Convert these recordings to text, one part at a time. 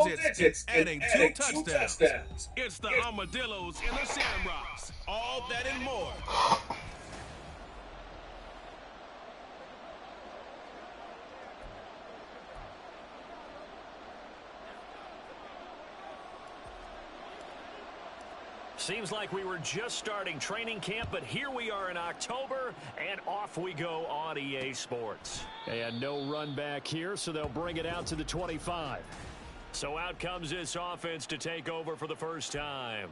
digits and adding two touchdowns. It's the Armadillos and the Shamrocks. All that and more. Seems like we were just starting training camp, but here we are in October, and off we go on EA Sports. And no run back here, so they'll bring it out to the 25. So out comes this offense to take over for the first time.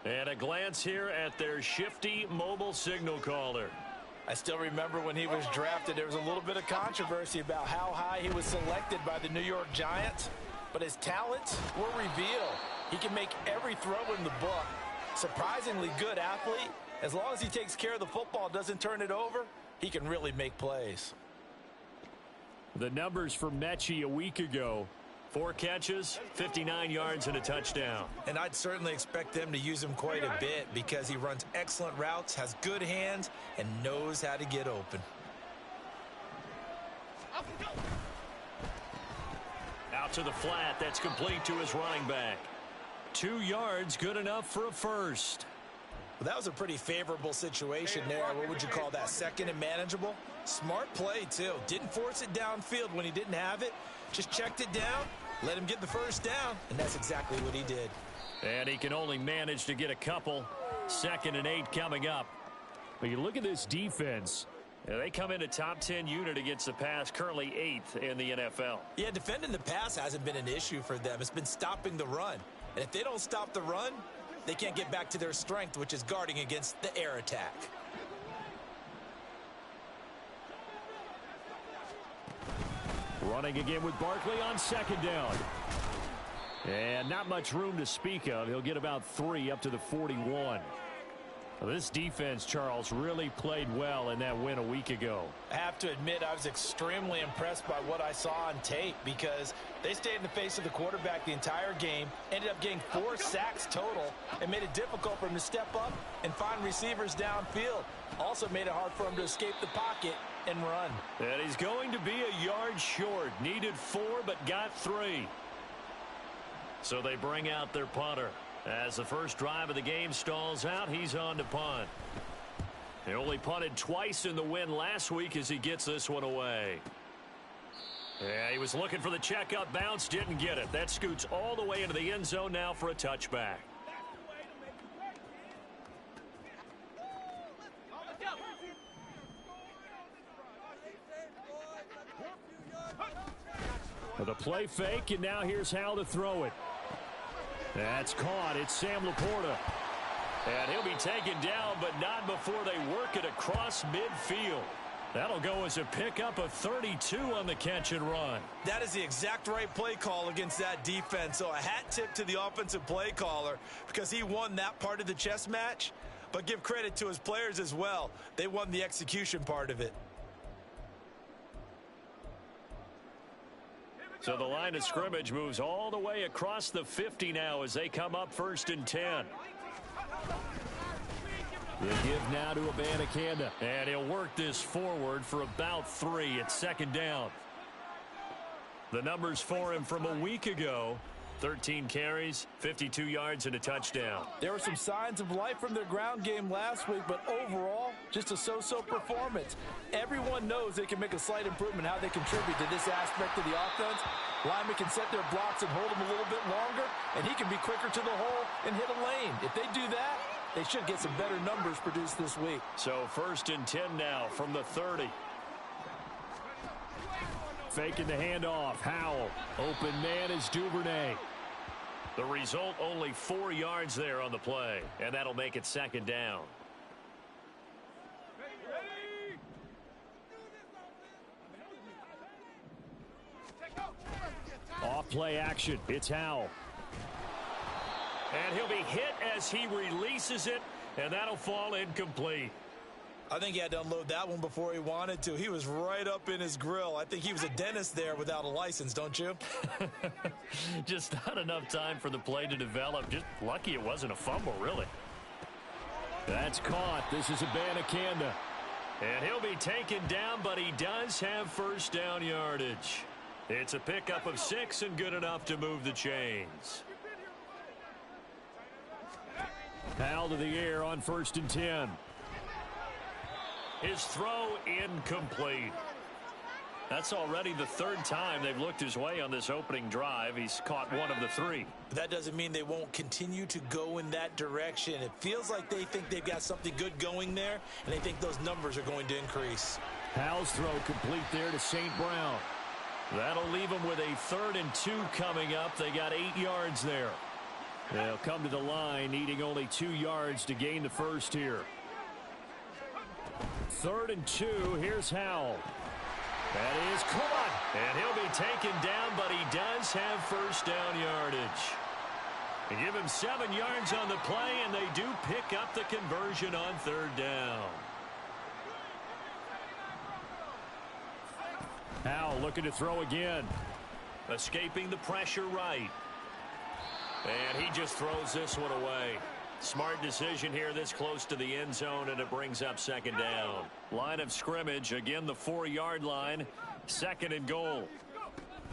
And a glance here at their shifty mobile signal caller. I still remember when he was drafted, there was a little bit of controversy about how high he was selected by the New York Giants, but his talents were revealed. He can make every throw in the book. Surprisingly good athlete. As long as he takes care of the football, doesn't turn it over, he can really make plays. The numbers for Mechie a week ago: 4 catches, 59 yards, and a touchdown. And I'd certainly expect them to use him quite a bit because he runs excellent routes, has good hands, and knows how to get open. Out to the flat. That's complete to his running back. 2 yards, good enough for a first. Well, that was a pretty favorable situation there. What would you call that? Second and manageable? Smart play, too. Didn't force it downfield when he didn't have it. Just checked it down, let him get the first down, and that's exactly what he did. And he can only manage to get a couple. 2nd and 8 coming up. But you look at this defense. They come in a top 10 unit against the pass, currently 8th in the NFL. Yeah, defending the pass hasn't been an issue for them. It's been stopping the run. And if they don't stop the run, they can't get back to their strength, which is guarding against the air attack. Running again with Barkley on 2nd down. And not much room to speak of. He'll get about 3 up to the 41. Well, this defense, Charles, really played well in that win a week ago. I have to admit, I was extremely impressed by what I saw on tape because they stayed in the face of the quarterback the entire game, ended up getting 4 sacks total, and made it difficult for him to step up and find receivers downfield. Also made it hard for him to escape the pocket and run. And he's going to be a yard short. Needed 4, but got 3. So they bring out their punter. As the first drive of the game stalls out, he's on to punt. He only punted twice in the win last week as he gets this one away. Yeah, he was looking for the checkup bounce, didn't get it. That scoots all the way into the end zone now for a touchback. The play fake, and now here's how to throw it. That's caught. It's Sam Laporta. And he'll be taken down, but not before they work it across midfield. That'll go as a pickup of 32 on the catch and run. That is the exact right play call against that defense. So a hat tip to the offensive play caller because he won that part of the chess match. But give credit to his players as well. They won the execution part of it. So the line of scrimmage moves all the way across the 50 now as they come up 1st and 10. The give now to Abanikanda. And he'll work this forward for about 3 at 2nd down. The numbers for him from a week ago: 13 carries, 52 yards, and a touchdown. There were some signs of life from their ground game last week, but overall, just a so-so performance. Everyone knows they can make a slight improvement how they contribute to this aspect of the offense. Linemen can set their blocks and hold them a little bit longer, and he can be quicker to the hole and hit a lane. If they do that, they should get some better numbers produced this week. So 1st and 10 now from the 30. Faking the handoff. Howell. Open man is Duvernay. The result, only 4 yards there on the play, and that'll make it 2nd down. Off play action. It's Howell. And he'll be hit as he releases it, and that'll fall incomplete. I think he had to unload that one before he wanted to. He was right up in his grill. I think he was a dentist there without a license, don't you? Just not enough time for the play to develop. Just lucky it wasn't a fumble, really. That's caught. This is Abanikanda. And he'll be taken down, but he does have 1st down yardage. It's a pickup of 6 and good enough to move the chains. Foul to the air on 1st and 10. His throw incomplete. That's already the 3rd time they've looked his way on this opening drive. He's caught 1 of the 3. That doesn't mean they won't continue to go in that direction. It feels like they think they've got something good going there, and they think those numbers are going to increase. Powell's throw complete there to St. Brown. That'll leave them with a 3rd and 2 coming up. They got 8 yards there. They'll come to the line needing only 2 yards to gain the first here. 3rd and 2. Here's Howell. That is caught, and he'll be taken down, but he does have 1st down yardage. They give him 7 yards on the play, and they do pick up the conversion on 3rd down. Howell looking to throw again. Escaping the pressure right. And he just throws this one away. Smart decision here this close to the end zone, and it brings up 2nd down. Line of scrimmage, again the 4-yard line. 2nd and goal.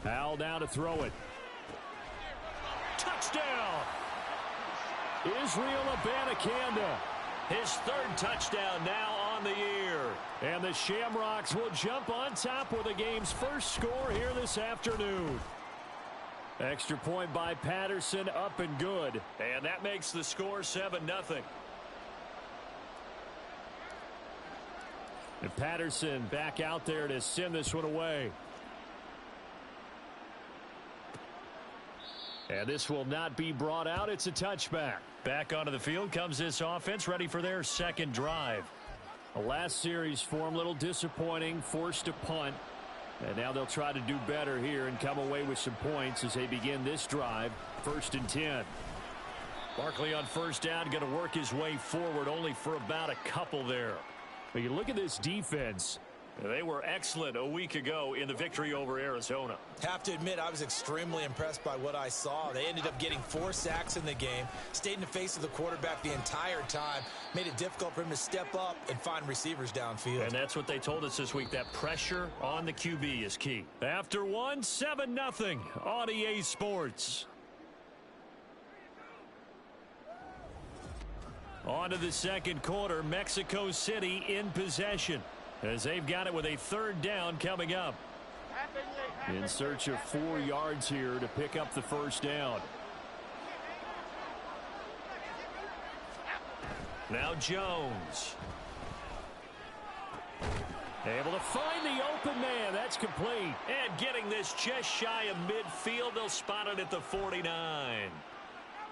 Howell down to throw it. Touchdown! Israel Abanikanda. His 3rd touchdown now on the year. And the Shamrocks will jump on top with the game's first score here this afternoon. Extra point by Patterson, up and good. And that makes the score 7-0. And Patterson back out there to send this one away. And this will not be brought out. It's a touchback. Back onto the field comes this offense, ready for their 2nd drive. The last series form a little disappointing, forced a punt. And now they'll try to do better here and come away with some points as they begin this drive. 1st and 10. Barkley on 1st down, going to work his way forward only for about a couple there. But you look at this defense. They were excellent a week ago in the victory over Arizona. Have to admit, I was extremely impressed by what I saw. They ended up getting 4 sacks in the game, stayed in the face of the quarterback the entire time, made it difficult for him to step up and find receivers downfield. And that's what they told us this week, that pressure on the QB is key. After 1, 7-0 on EA Sports. On to the 2nd quarter, Mexico City in possession, as they've got it with a 3rd down coming up. In search of 4 yards here to pick up the 1st down. Now Jones. Able to find the open man. That's complete. And getting this just shy of midfield. They'll spot it at the 49.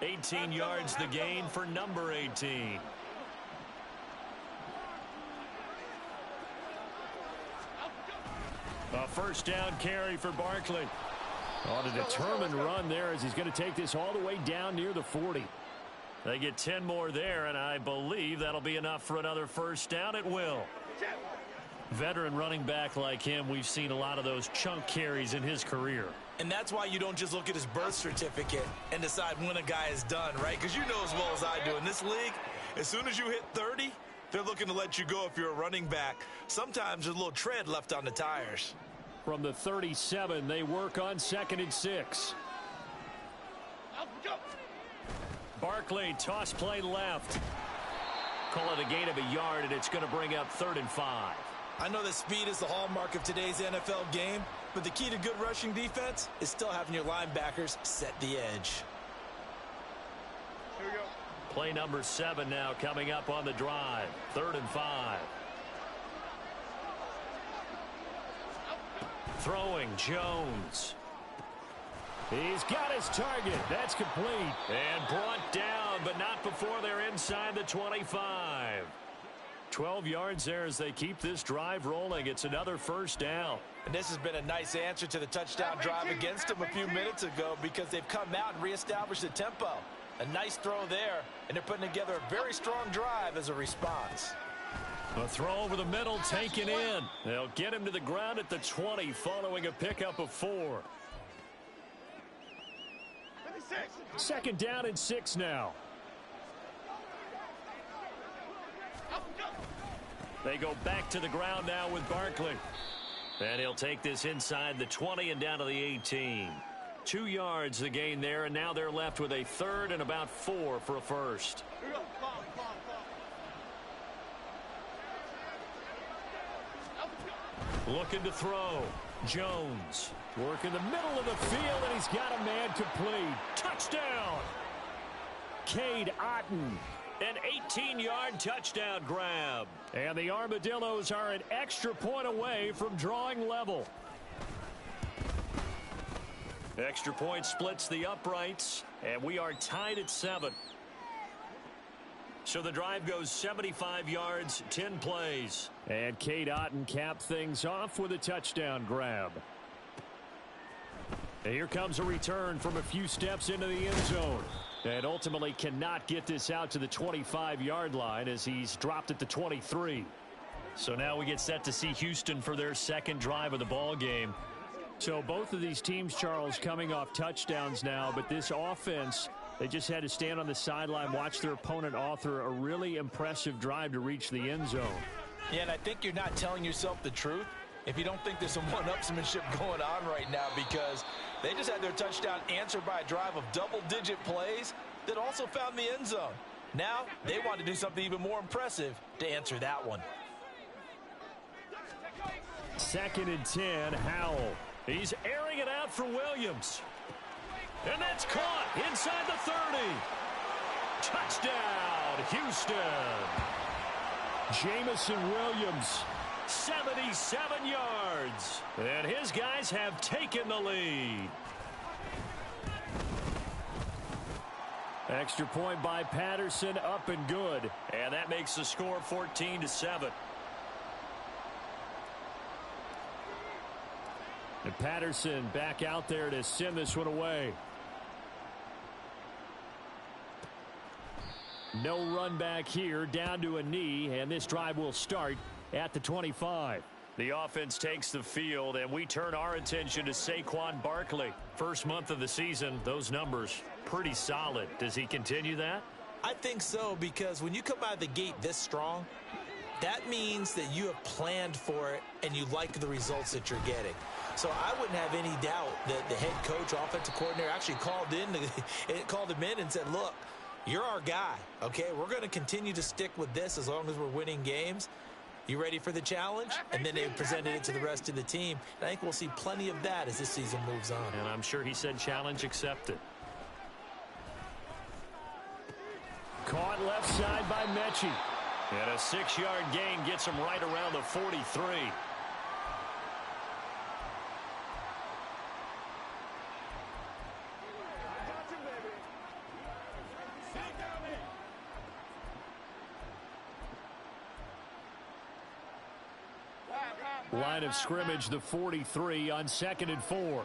18 yards the gain for number 18. A 1st down carry for Barkley. On a determined run there as he's going to take this all the way down near the 40. They get 10 more there, and I believe that'll be enough for another 1st down. It will. Veteran running back like him, we've seen a lot of those chunk carries in his career. And that's why you don't just look at his birth certificate and decide when a guy is done, right? Because you know as well as I do, in this league, as soon as you hit 30, they're looking to let you go if you're a running back. Sometimes there's a little tread left on the tires. From the 37, they work on 2nd and 6. Barkley, toss play left. Call it a gain of a yard, and it's going to bring up 3rd and 5. I know that speed is the hallmark of today's NFL game, but the key to good rushing defense is still having your linebackers set the edge. Here we go. Play number 7 now coming up on the drive. 3rd and 5. Throwing Jones. He's got his target. That's complete. And brought down, but not before they're inside the 25. 12 yards there as they keep this drive rolling. It's another 1st down. And this has been a nice answer to the touchdown drive against them a few minutes ago because they've come out and reestablished the tempo. A nice throw there, and they're putting together a very strong drive as a response. A throw over the middle taken in. They'll get him to the ground at the 20 following a pickup of 4. 2nd down and 6 now. They go back to the ground now with Barkley. And he'll take this inside the 20 and down to the 18. 2 yards the gain there, and now they're left with a third and about 4 for a first. Looking to throw. Jones. Work in the middle of the field, and he's got a man complete. Touchdown! Cade Otton. An 18-yard touchdown grab. And the Armadillos are an extra point away from drawing level. Extra point splits the uprights, and we are tied at 7. So the drive goes 75 yards, 10 plays. And Cade Otton capped things off with a touchdown grab. And here comes a return from a few steps into the end zone. And ultimately cannot get this out to the 25-yard line as he's dropped at the 23. So now we get set to see Houston for their second drive of the ball game. So both of these teams, Charles, coming off touchdowns now, but this offense, they just had to stand on the sideline, watch their opponent author a really impressive drive to reach the end zone. Yeah, and I think you're not telling yourself the truth if you don't think there's some one-upsmanship going on right now, because they just had their touchdown answered by a drive of double-digit plays that also found the end zone. Now they want to do something even more impressive to answer that one. 2nd and 10, Howell. He's airing it out for Williams. And that's caught inside the 30. Touchdown, Houston. Jamison Williams, 77 yards. And his guys have taken the lead. Extra point by Patterson, up and good. And that makes the score 14-7. And Patterson back out there to send this one away. No run back here, down to a knee, and this drive will start at the 25. The offense takes the field, and we turn our attention to Saquon Barkley. First month of the season, those numbers pretty solid. Does he continue that? I think so, because when you come out of the gate this strong, that means that you have planned for it and you like the results that you're getting. So I wouldn't have any doubt that the head coach, offensive coordinator, actually called him in and said, look, you're our guy, okay? We're going to continue to stick with this as long as we're winning games. You ready for the challenge? And then they presented it to the rest of the team. And I think we'll see plenty of that as this season moves on. And I'm sure he said challenge accepted. Caught left side by Mechie. And a 6-yard gain gets him right around the 43. Line of scrimmage, the 43 on 2nd and 4.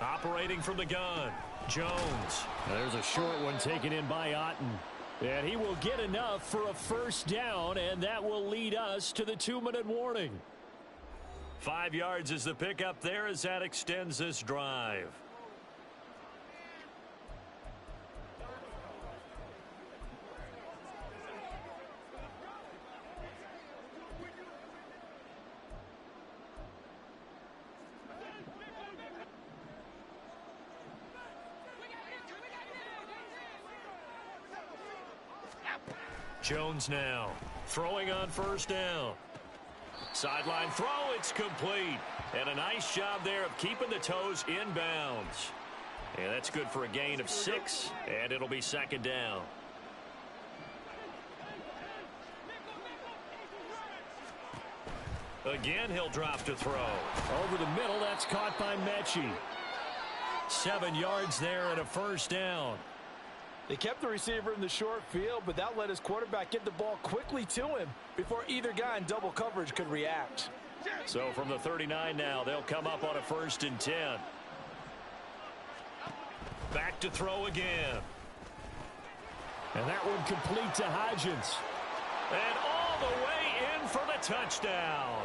Operating from the gun, Jones. There's a short one taken in by Otton. And he will get enough for a first down, and that will lead us to the 2-minute warning. 5 yards is the pickup there as that extends this drive. Jones now throwing on first down. Sideline throw, it's complete. And a nice job there of keeping the toes inbounds. And that's good for a gain of 6, and it'll be 2nd down. Again, he'll drop to throw. Over the middle, that's caught by Mechie. 7 yards there and a first down. They kept the receiver in the short field, but that let his quarterback get the ball quickly to him before either guy in double coverage could react. So from the 39 now, they'll come up on a 1st and 10. Back to throw again. And that one complete to Hodgins. And all the way in for the touchdown.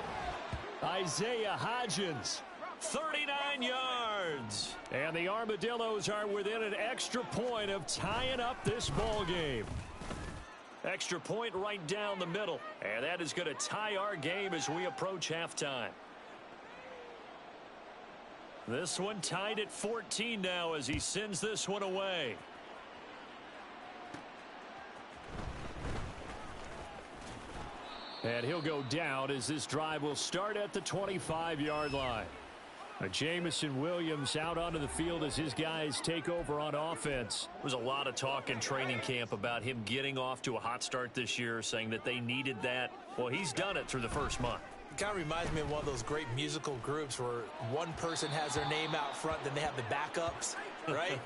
Isaiah Hodgins, 39 yards. And the Armadillos are within an extra point of tying up this ball game. Extra point right down the middle. And that is going to tie our game as we approach halftime. This one tied at 14 now as he sends this one away. And he'll go down as this drive will start at the 25-yard line. Jamison Williams out onto the field as his guys take over on offense. There was a lot of talk in training camp about him getting off to a hot start this year, saying that they needed that. Well, he's done it through the first month. It kind of reminds me of one of those great musical groups where one person has their name out front, then they have the backups, right?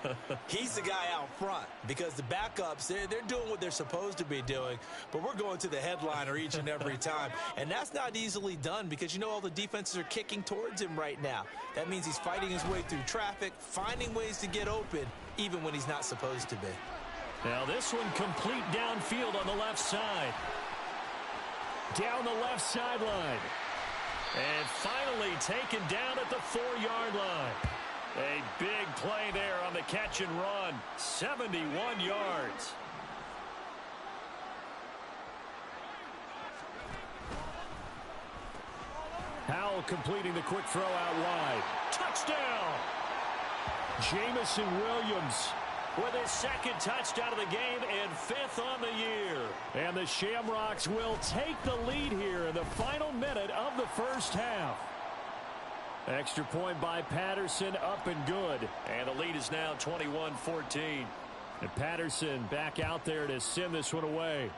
He's the guy out front because the backups, they're doing what they're supposed to be doing, but we're going to the headliner each and every time. And that's not easily done because, you know, all the defenses are kicking towards him right now. That means he's fighting his way through traffic, finding ways to get open, even when he's not supposed to be. Now this one complete downfield on the left side. Down the left sideline. And finally taken down at the 4-yard line. A big play there on the catch and run. 71 yards. Howell completing the quick throw out wide. Touchdown! Jamison Williams with his second touchdown of the game and 5th on the year. And the Shamrocks will take the lead here in the final minute of the first half. Extra point by Patterson, up and good. And the lead is now 21-14. And Patterson back out there to send this one away.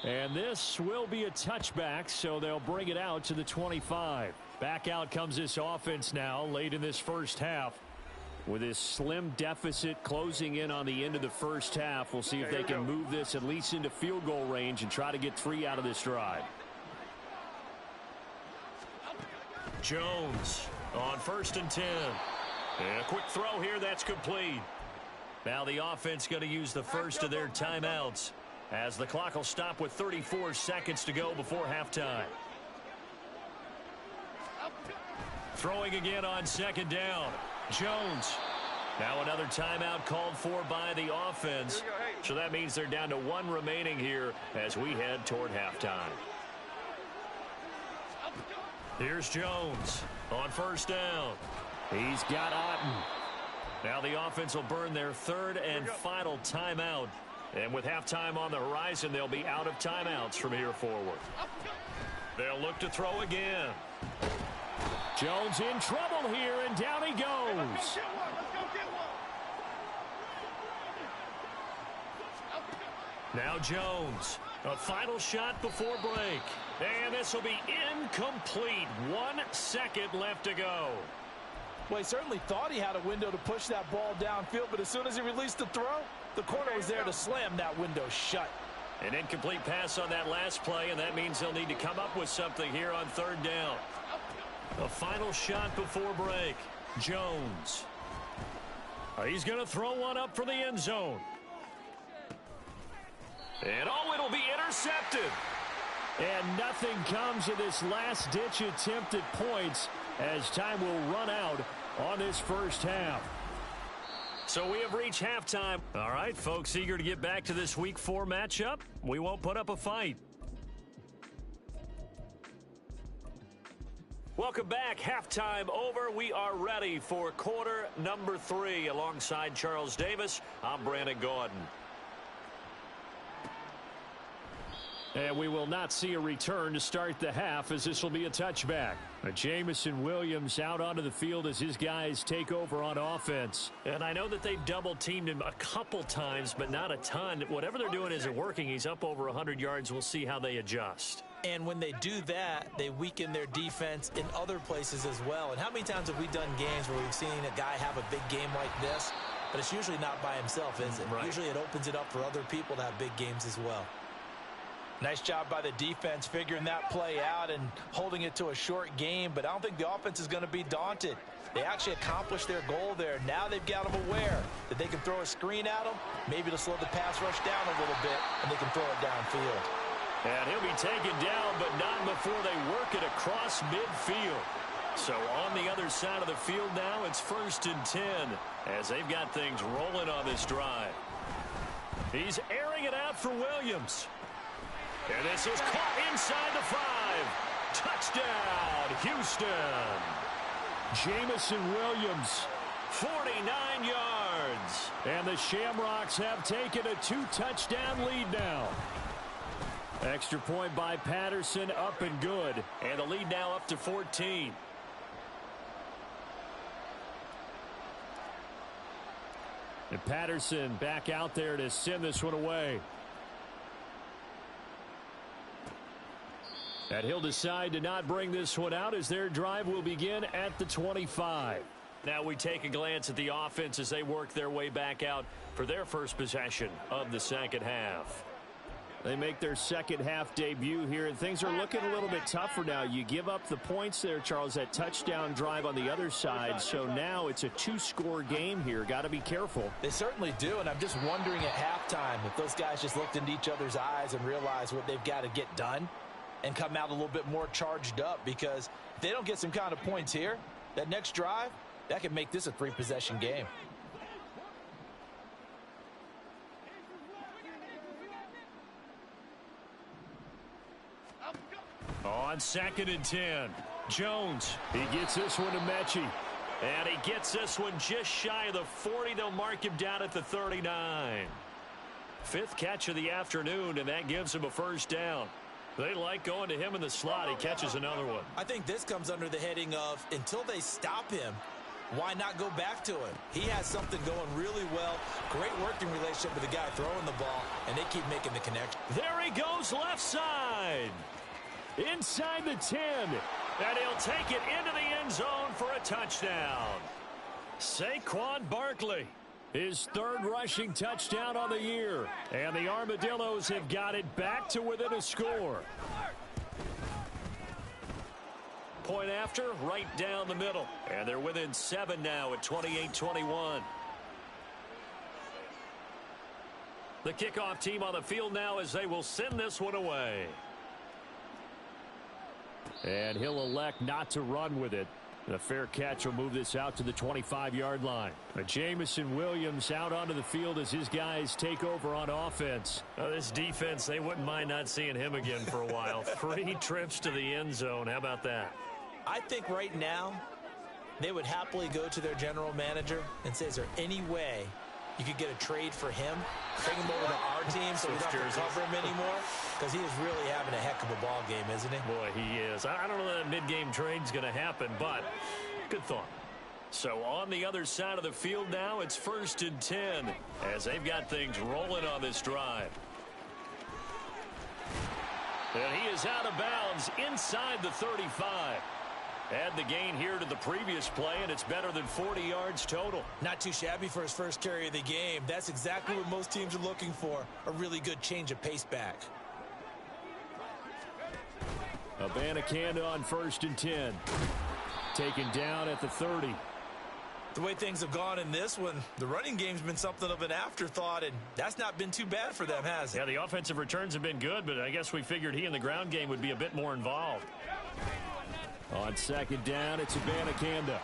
And this will be a touchback, so they'll bring it out to the 25. Back out comes this offense now late in this first half. With this slim deficit closing in on the end of the first half, we'll see if they can move this at least into field goal range and try to get 3 out of this drive. Jones on 1st and 10. And a quick throw here, that's complete. Now the offense going to use the first of their timeouts as the clock will stop with 34 seconds to go before halftime. Throwing again on 2nd down. Jones. Now another timeout called for by the offense. So that means they're down to 1 remaining here as we head toward halftime. Here's Jones on 1st down. He's got Otten. Now the offense will burn their 3rd and final timeout. And with halftime on the horizon, they'll be out of timeouts from here forward. They'll look to throw again. Jones in trouble here, and down he goes. Now Jones, a final shot before break. And this will be incomplete. 1 second left to go. Well, he certainly thought he had a window to push that ball downfield, but as soon as he released the throw, the corner was there to slam that window shut. An incomplete pass on that last play, and that means they'll need to come up with something here on 3rd down. A final shot before break. Jones. He's going to throw one up for the end zone. And it'll be intercepted. And nothing comes of this last-ditch attempt at points as time will run out on this first half. So we have reached halftime. All right, folks, eager to get back to this Week 4 matchup. We won't put up a fight. Welcome back. Halftime over. We are ready for quarter number 3. Alongside Charles Davis, I'm Brandon Gordon. And we will not see a return to start the half as this will be a touchback. Jamison Williams out onto the field as his guys take over on offense. And I know that they've double-teamed him a couple times, but not a ton. Whatever they're doing isn't working. He's up over 100 yards. We'll see how they adjust. And when they do that, they weaken their defense in other places as well. And how many times have we done games where we've seen a guy have a big game like this, but it's usually not by himself, is it? Right. Usually it opens it up for other people to have big games as well. Nice job by the defense figuring that play out and holding it to a short game, but I don't think the offense is going to be daunted. They actually accomplished their goal there. Now they've got them aware that they can throw a screen at them, maybe to slow the pass rush down a little bit, and they can throw it downfield. And he'll be taken down, but not before they work it across midfield. So on the other side of the field now, it's 1st and 10 as they've got things rolling on this drive. He's airing it out for Williams. And this is caught inside the 5. Touchdown, Houston. Jamison Williams, 49 yards. And the Shamrocks have taken a 2-touchdown lead now. Extra point by Patterson, up and good. And the lead now up to 14. And Patterson back out there to send this one away. And he'll decide to not bring this one out as their drive will begin at the 25. Now we take a glance at the offense as they work their way back out for their first possession of the second half. They make their second half debut here, and things are looking a little bit tougher now. You give up the points there, Charles, that touchdown drive on the other side. So now it's a 2-score game here. Got to be careful. They certainly do, and I'm just wondering at halftime if those guys just looked into each other's eyes and realized what they've got to get done and come out a little bit more charged up, because if they don't get some kind of points here, that next drive, that could make this a 3-possession game. On 2nd and 10, Jones. He gets this one to Mechie. And he gets this one just shy of the 40. They'll mark him down at the 39. 5th catch of the afternoon, and that gives him a first down. They like going to him in the slot. He catches another one. I think this comes under the heading of, until they stop him, why not go back to him? He has something going really well. Great working relationship with the guy throwing the ball, and they keep making the connection. There he goes left side. Inside the 10. And he'll take it into the end zone for a touchdown. Saquon Barkley, his 3rd rushing touchdown on the year. And the Armadillos have got it back to within a score. Point after, right down the middle. And they're within 7 now at 28-21. The kickoff team on the field now as they will send this one away. And he'll elect not to run with it. A fair catch will move this out to the 25-yard line. Jamison Williams out onto the field as his guys take over on offense. This defense, they wouldn't mind not seeing him again for a while. 3 trips to the end zone. How about that? I think right now they would happily go to their general manager and say, is there any way you could get a trade for him, bring him over to our team so we don't have to cover him anymore? Because he is really having a heck of a ball game, isn't he? Boy, he is. I don't know that mid-game trade's going to happen, but good thought. So on the other side of the field now, it's 1st and 10 as they've got things rolling on this drive. And he is out of bounds inside the 35. Add the gain here to the previous play, and it's better than 40 yards total. Not too shabby for his first carry of the game. That's exactly what most teams are looking for, a really good change of pace back. Abanikanda on 1st and 10. Taken down at the 30. The way things have gone in this one, the running game's been something of an afterthought, and that's not been too bad for them, has it? Yeah, the offensive returns have been good, but I guess we figured he in the ground game would be a bit more involved. On 2nd down, it's Abanikanda.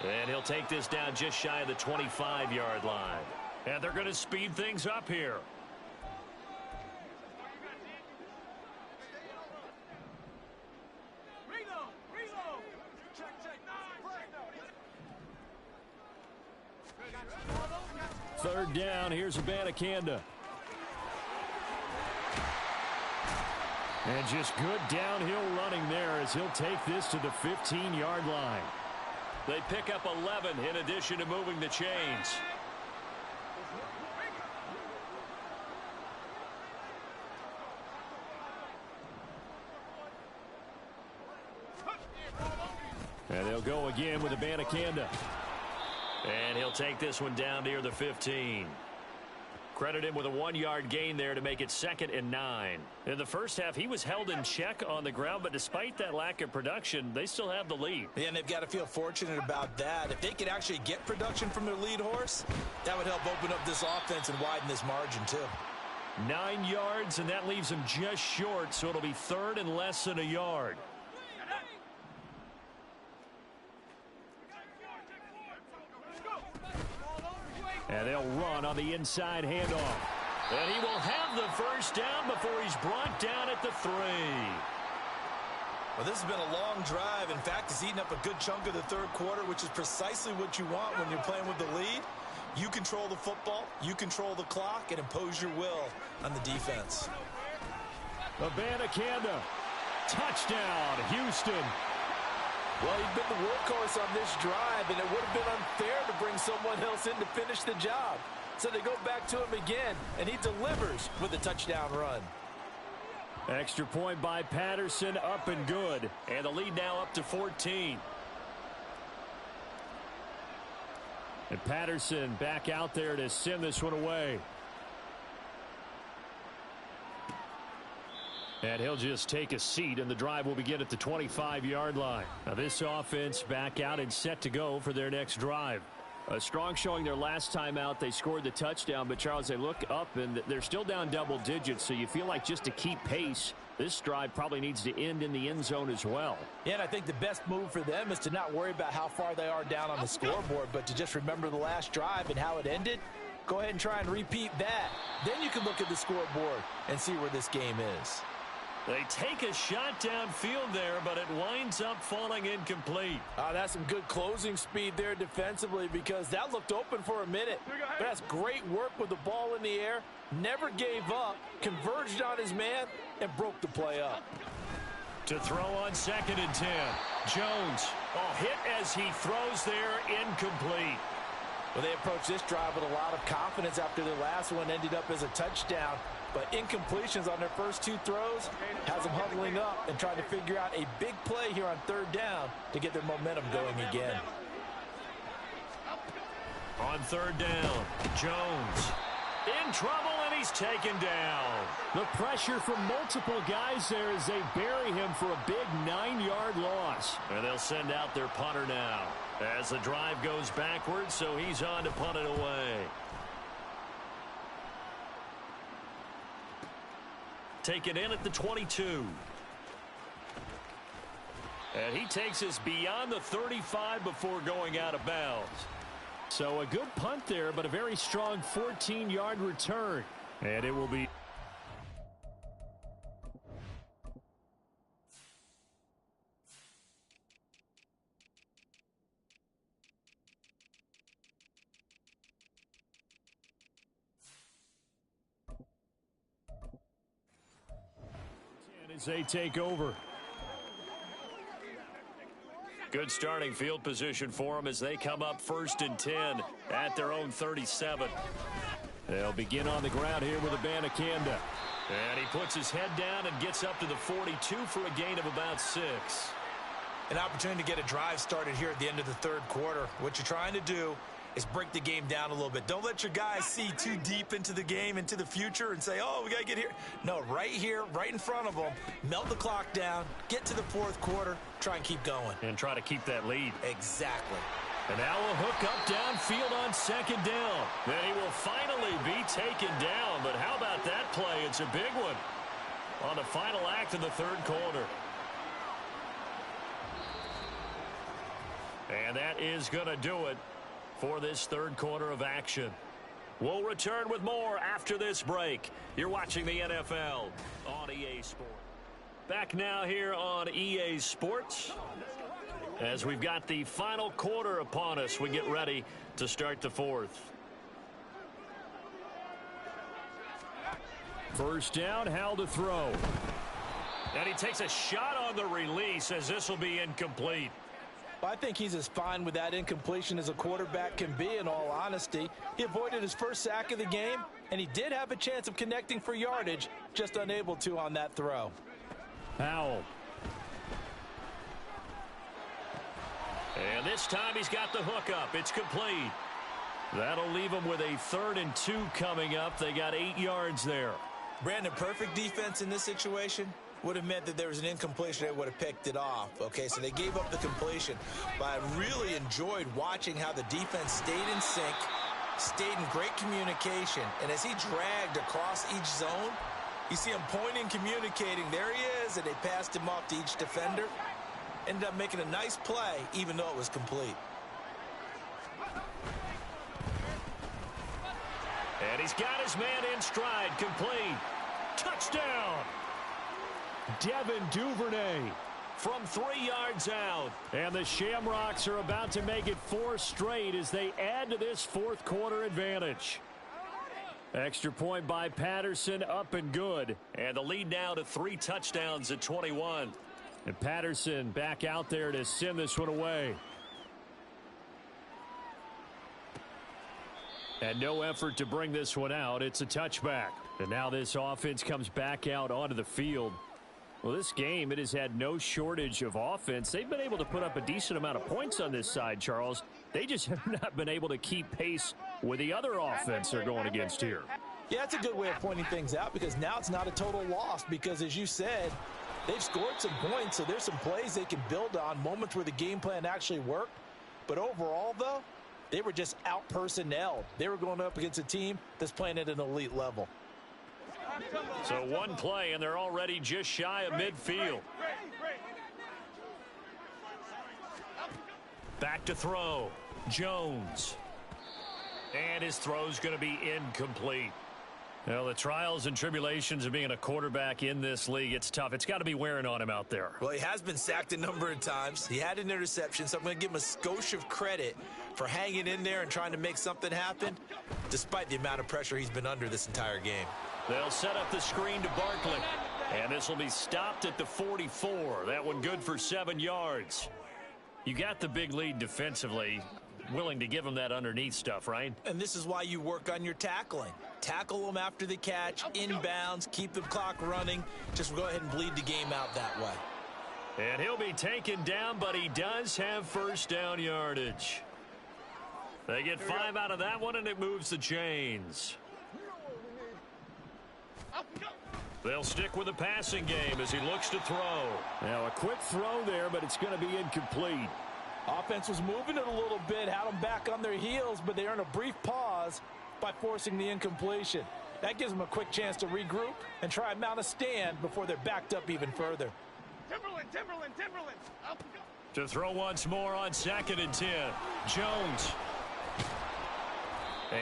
And he'll take this down just shy of the 25-yard line. And they're going to speed things up here. Third down, here's Abanikanda. And just good downhill running there as he'll take this to the 15-yard line. They pick up 11 in addition to moving the chains. And they'll go again with Abanikanda. And he'll take this one down near the 15. Credit him with a 1-yard gain there to make it 2nd and 9. In the first half, he was held in check on the ground, but despite that lack of production, they still have the lead. Yeah, and they've got to feel fortunate about that. If they could actually get production from their lead horse, that would help open up this offense and widen this margin too. 9 yards, and that leaves them just short, so it'll be 3rd and less than a yard. And they'll run on the inside handoff. And he will have the first down before he's brought down at the 3. Well, this has been a long drive. In fact, it's eaten up a good chunk of the third quarter, which is precisely what you want when you're playing with the lead. You control the football, you control the clock, and impose your will on the defense. Abanikanda, touchdown, Houston. Well, he's been the workhorse on this drive, and it would have been unfair to bring someone else in to finish the job. So they go back to him again, and he delivers with a touchdown run. Extra point by Patterson, up and good. And the lead now up to 14. And Patterson back out there to send this one away. And he'll just take a seat, and the drive will begin at the 25-yard line. Now this offense back out and set to go for their next drive. A strong showing their last time out. They scored the touchdown, but Charles, they look up and they're still down double digits, so you feel like just to keep pace, this drive probably needs to end in the end zone as well. Yeah, and I think the best move for them is to not worry about how far they are down on the scoreboard, but to just remember the last drive and how it ended. Go ahead and try and repeat that. Then you can look at the scoreboard and see where this game is. They take a shot downfield there, but it winds up falling incomplete. That's some good closing speed there defensively, because that looked open for a minute. But that's great work with the ball in the air. Never gave up, converged on his man, and broke the play up. To throw on 2nd and 10. Jones, hit as he throws there, incomplete. Well, they approached this drive with a lot of confidence after their last one ended up as a touchdown. But incompletions on their first 2 throws has them huddling up and trying to figure out a big play here on 3rd down to get their momentum going again. On 3rd down, Jones in trouble, and he's taken down. The pressure from multiple guys there as they bury him for a big 9-yard loss. And they'll send out their punter now as the drive goes backwards, so he's on to punt it away. Taken in at the 22. And he takes us beyond the 35 before going out of bounds. So a good punt there, but a very strong 14-yard return. And it will be... as they take over. Good starting field position for them as they come up 1st and 10 at their own 37. They'll begin on the ground here with Abanikanda. And he puts his head down and gets up to the 42 for a gain of about 6. An opportunity to get a drive started here at the end of the 3rd quarter. What you're trying to do is break the game down a little bit. Don't let your guys see too deep into the game, into the future, and say, oh, we got to get here. No, right here, right in front of them, melt the clock down, get to the 4th quarter, try and keep going. And try to keep that lead. Exactly. And now a hook up downfield on 2nd down. Then he will finally be taken down. But how about that play? It's a big one on the final act of the 3rd quarter. And that is going to do it for this 3rd quarter of action. We'll return with more after this break. You're watching the NFL on EA Sports. Back now here on EA Sports as we've got the final quarter upon us. We get ready to start the 4th. First down, Hal to throw. And he takes a shot on the release as this will be incomplete. I think he's as fine with that incompletion as a quarterback can be, in all honesty. He avoided his first sack of the game, and he did have a chance of connecting for yardage, just unable to on that throw. Powell. And this time he's got the hook up. It's complete. That'll leave him with a 3rd and 2 coming up. They got 8 yards there. Brandon, perfect defense in this situation would have meant that there was an incompletion that would have picked it off. Okay, so they gave up the completion. But I really enjoyed watching how the defense stayed in sync, stayed in great communication. And as he dragged across each zone, you see him pointing, communicating. There he is, and they passed him off to each defender. Ended up making a nice play, even though it was complete. And he's got his man in stride, complete. Touchdown! Devin Duvernay from 3 yards out. And the Shamrocks are about to make it 4 straight as they add to this fourth quarter advantage. Extra point by Patterson, up and good. And the lead now to 3 touchdowns at 21. And Patterson back out there to send this one away. And no effort to bring this one out. It's a touchback. And now this offense comes back out onto the field. Well, this game, it has had no shortage of offense. They've been able to put up a decent amount of points on this side, Charles. They just have not been able to keep pace with the other offense they're going against here. Yeah, that's a good way of pointing things out because now it's not a total loss because, as you said, they've scored some points, so there's some plays they can build on, moments where the game plan actually worked. But overall, though, they were just out-personnelled. They were going up against a team that's playing at an elite level. So one play, and they're already just shy of midfield. Back to throw. Jones. And his throw's going to be incomplete. Well, the trials and tribulations of being a quarterback in this league, it's tough. It's got to be wearing on him out there. Well, he has been sacked a number of times. He had an interception, so I'm going to give him a skosh of credit for hanging in there and trying to make something happen, despite the amount of pressure he's been under this entire game. They'll set up the screen to Barkley. And this will be stopped at the 44. That one good for 7 yards. You got the big lead defensively. Willing to give them that underneath stuff, right? And this is why you work on your tackling. Tackle them after the catch, inbounds, keep the clock running. Just go ahead and bleed the game out that way. And he'll be taken down, but he does have first down yardage. They get 5 out of that one, and it moves the chains. They'll stick with the passing game as he looks to throw. Now a quick throw there, but it's going to be incomplete. Offense was moving it a little bit, had them back on their heels, but they earned a brief pause by forcing the incompletion. That gives them a quick chance to regroup and try and mount a stand before they're backed up even further. Timberland. To throw once more on 2nd and 10. Jones.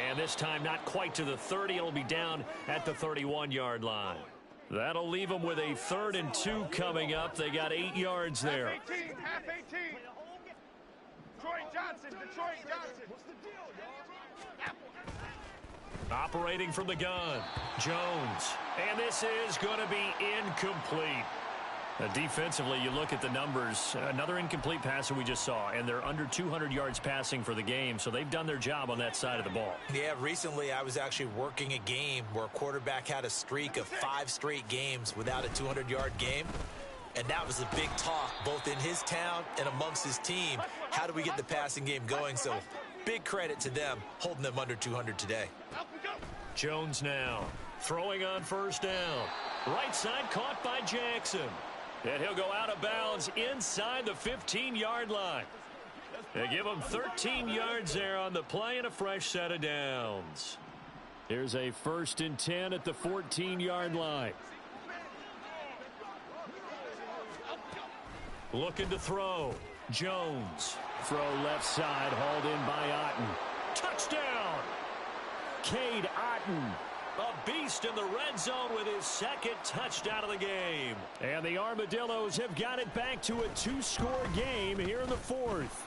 And this time not quite to the 30. It'll be down at the 31-yard line. That'll leave them with a 3rd and 2 coming up. They got 8 yards there. Half 18. Detroit Johnson. What's the deal, y'all? Operating from the gun. Jones. And this is going to be incomplete. Defensively, you look at the numbers. Another incomplete pass that we just saw, and they're under 200 yards passing for the game, so they've done their job on that side of the ball. Yeah, recently I was actually working a game where a quarterback had a streak of 5 straight games without a 200-yard game. And that was a big talk, both in his town and amongst his team. How do we get the passing game going? So big credit to them, holding them under 200 today. Jones now, throwing on first down. Right side caught by Jackson. And he'll go out of bounds inside the 15-yard line. They give him 13 yards there on the play and a fresh set of downs. Here's a 1st and 10 at the 14-yard line. Looking to throw. Jones. Throw left side, hauled in by Otten. Touchdown! Cade Otten. A beast in the red zone with his 2nd touchdown of the game. And the Armadillos have got it back to a 2-score game here in the 4th.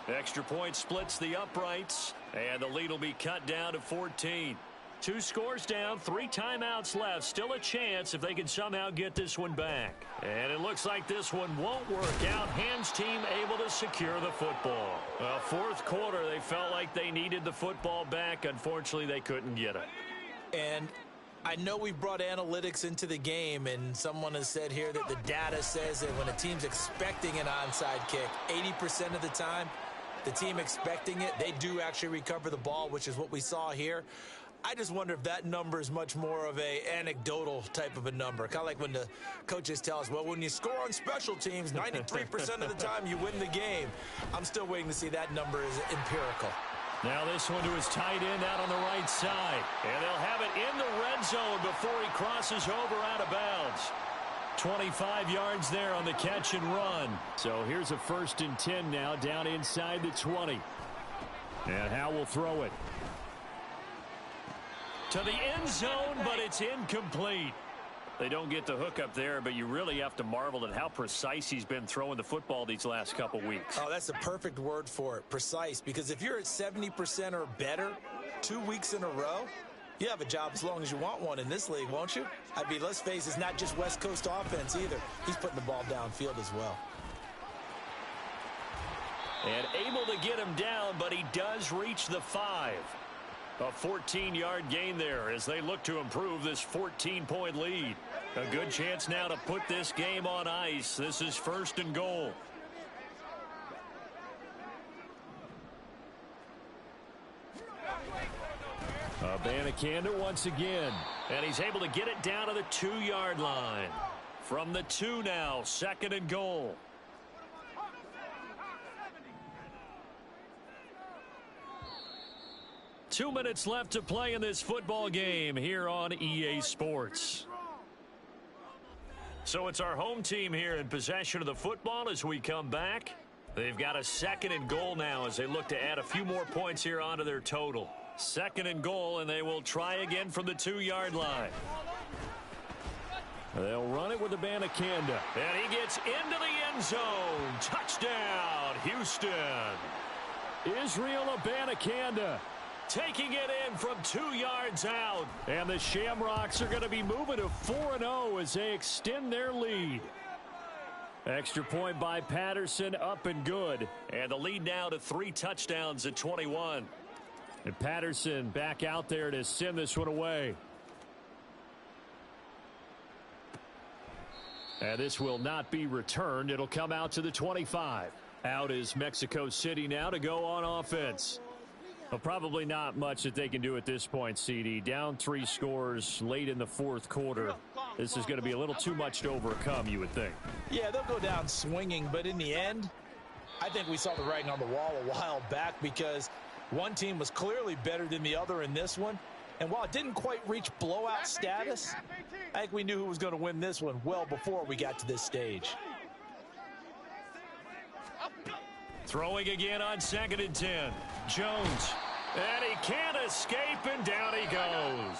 Extra point splits the uprights, and the lead will be cut down to 14. 2 scores down, 3 timeouts left. Still a chance if they can somehow get this one back. And it looks like this one won't work out. Ham's team able to secure the football. Well, 4th quarter, they felt like they needed the football back. Unfortunately, they couldn't get it. And I know we brought analytics into the game, and someone has said here that the data says that when a team's expecting an onside kick, 80% of the time, the team expecting it, they do actually recover the ball, which is what we saw here. I just wonder if that number is much more of a anecdotal type of a number. Kind of like when the coaches tell us, well, when you score on special teams, 93% of the time you win the game. I'm still waiting to see that number is empirical. Now this one to his tight end out on the right side. And they'll have it in the red zone before he crosses over out of bounds. 25 yards there on the catch and run. So here's a 1st and 10 now down inside the 20. And Howe will throw it. To the end zone, but it's incomplete. They don't get the hook up there, but you really have to marvel at how precise he's been throwing the football these last couple weeks. Oh, that's the perfect word for it, precise, because if you're at 70% or better 2 weeks in a row, you have a job as long as you want one in this league, won't you? I mean, let's face it, it's not just West Coast offense either. He's putting the ball downfield as well. And able to get him down, but he does reach the 5. A 14-yard gain there as they look to improve this 14-point lead. A good chance now to put this game on ice. This is 1st and goal. Abanikanda once again. And he's able to get it down to the 2-yard line. From the 2 now, 2nd and goal. Two minutes left to play in this football game here on EA Sports. So it's our home team here in possession of the football as we come back. They've got a 2nd and goal now as they look to add a few more points here onto their total. 2nd and goal, and they will try again from the 2-yard line. They'll run it with Abanikanda. And he gets into the end zone. Touchdown, Houston. Israel Abanikanda taking it in from 2 yards out. And the Shamrocks are going to be moving to 4-0 as they extend their lead. Extra point by Patterson, up and good. And the lead now to 3 touchdowns at 21. And Patterson back out there to send this one away. And this will not be returned. It'll come out to the 25. Out is Mexico City now to go on offense. Well, probably not much that they can do at this point, CD. Down 3 scores late in the 4th quarter. This is going to be a little too much to overcome, you would think. Yeah, they'll go down swinging, but in the end, I think we saw the writing on the wall a while back because one team was clearly better than the other in this one. And while it didn't quite reach blowout status, I think we knew who was going to win this one well before we got to this stage. Throwing again on 2nd and 10. Jones. And he can't escape, and down he goes.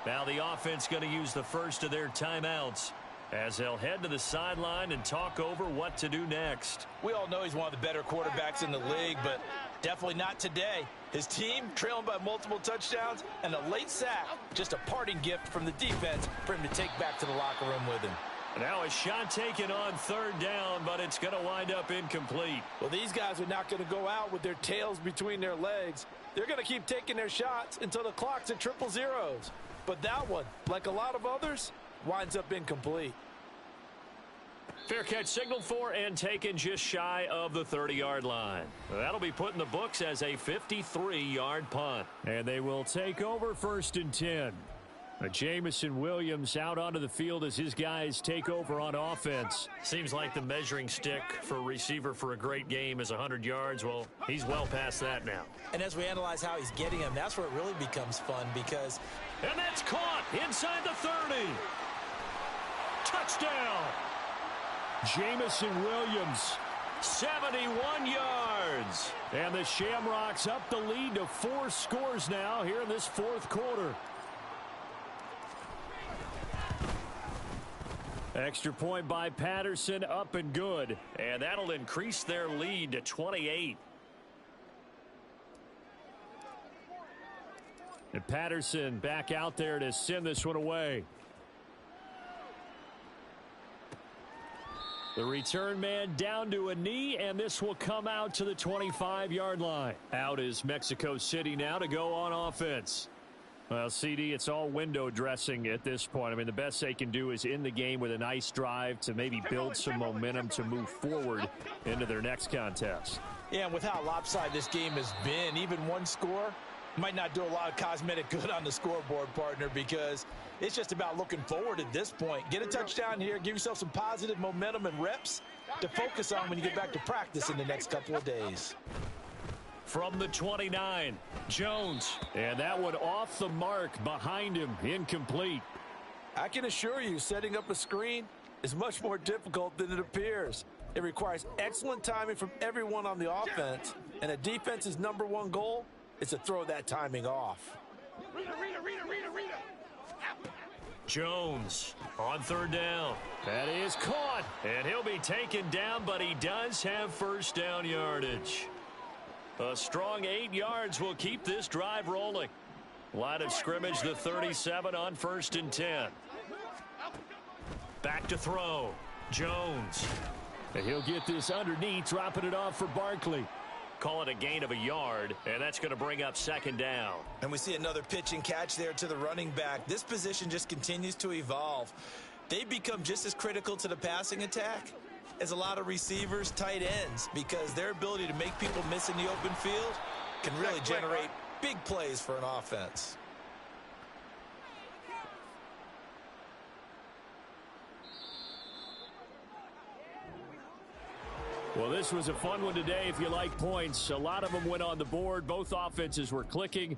Now the offense going to use the first of their timeouts as they'll head to the sideline and talk over what to do next. We all know he's one of the better quarterbacks in the league, but definitely not today. His team trailing by multiple touchdowns and a late sack. Just a parting gift from the defense for him to take back to the locker room with him. Now a shot taken on 3rd down, but it's going to wind up incomplete. Well, these guys are not going to go out with their tails between their legs. They're going to keep taking their shots until the clock's at 000. But that one, like a lot of others, winds up incomplete. Fair catch signaled for and taken just shy of the 30-yard line. That'll be put in the books as a 53-yard punt. And they will take over 1st and 10. Jamison Williams out onto the field as his guys take over on offense. Seems like the measuring stick for a receiver for a great game is 100 yards. Well, he's well past that now. And as we analyze how he's getting them, that's where it really becomes fun because... And that's caught inside the 30. Touchdown. Jamison Williams, 71 yards. And the Shamrocks up the lead to 4 scores now here in this 4th quarter. Extra point by Patterson, up and good. And that'll increase their lead to 28. And Patterson back out there to send this one away. The return man down to a knee, and this will come out to the 25-yard line. Out is Mexico City now to go on offense. Well, CD, it's all window dressing at this point. I mean, the best they can do is in the game with a nice drive to maybe build some momentum to move forward into their next contest. Yeah, and with how lopsided this game has been, even one score might not do a lot of cosmetic good on the scoreboard, partner, because it's just about looking forward at this point. Get a touchdown here, give yourself some positive momentum and reps to focus on when you get back to practice in the next couple of days. From the 29, Jones. And that one off the mark behind him, incomplete. I can assure you, setting up a screen is much more difficult than it appears. It requires excellent timing from everyone on the offense, and a defense's #1 goal is to throw that timing off. Jones on third down. That is caught, and he'll be taken down, but he does have first down yardage. A strong 8 yards will keep this drive rolling. Line of scrimmage, the 37 on 1st and 10. Back to throw. Jones. And he'll get this underneath, dropping it off for Barkley. Call it a gain of a yard, and that's going to bring up 2nd down. And we see another pitch and catch there to the running back. This position just continues to evolve. They've become just as critical to the passing attack as a lot of receivers, tight ends, because their ability to make people miss in the open field can really generate big plays for an offense. Well, this was a fun one today if you like points. A lot of them went on the board. Both offenses were clicking.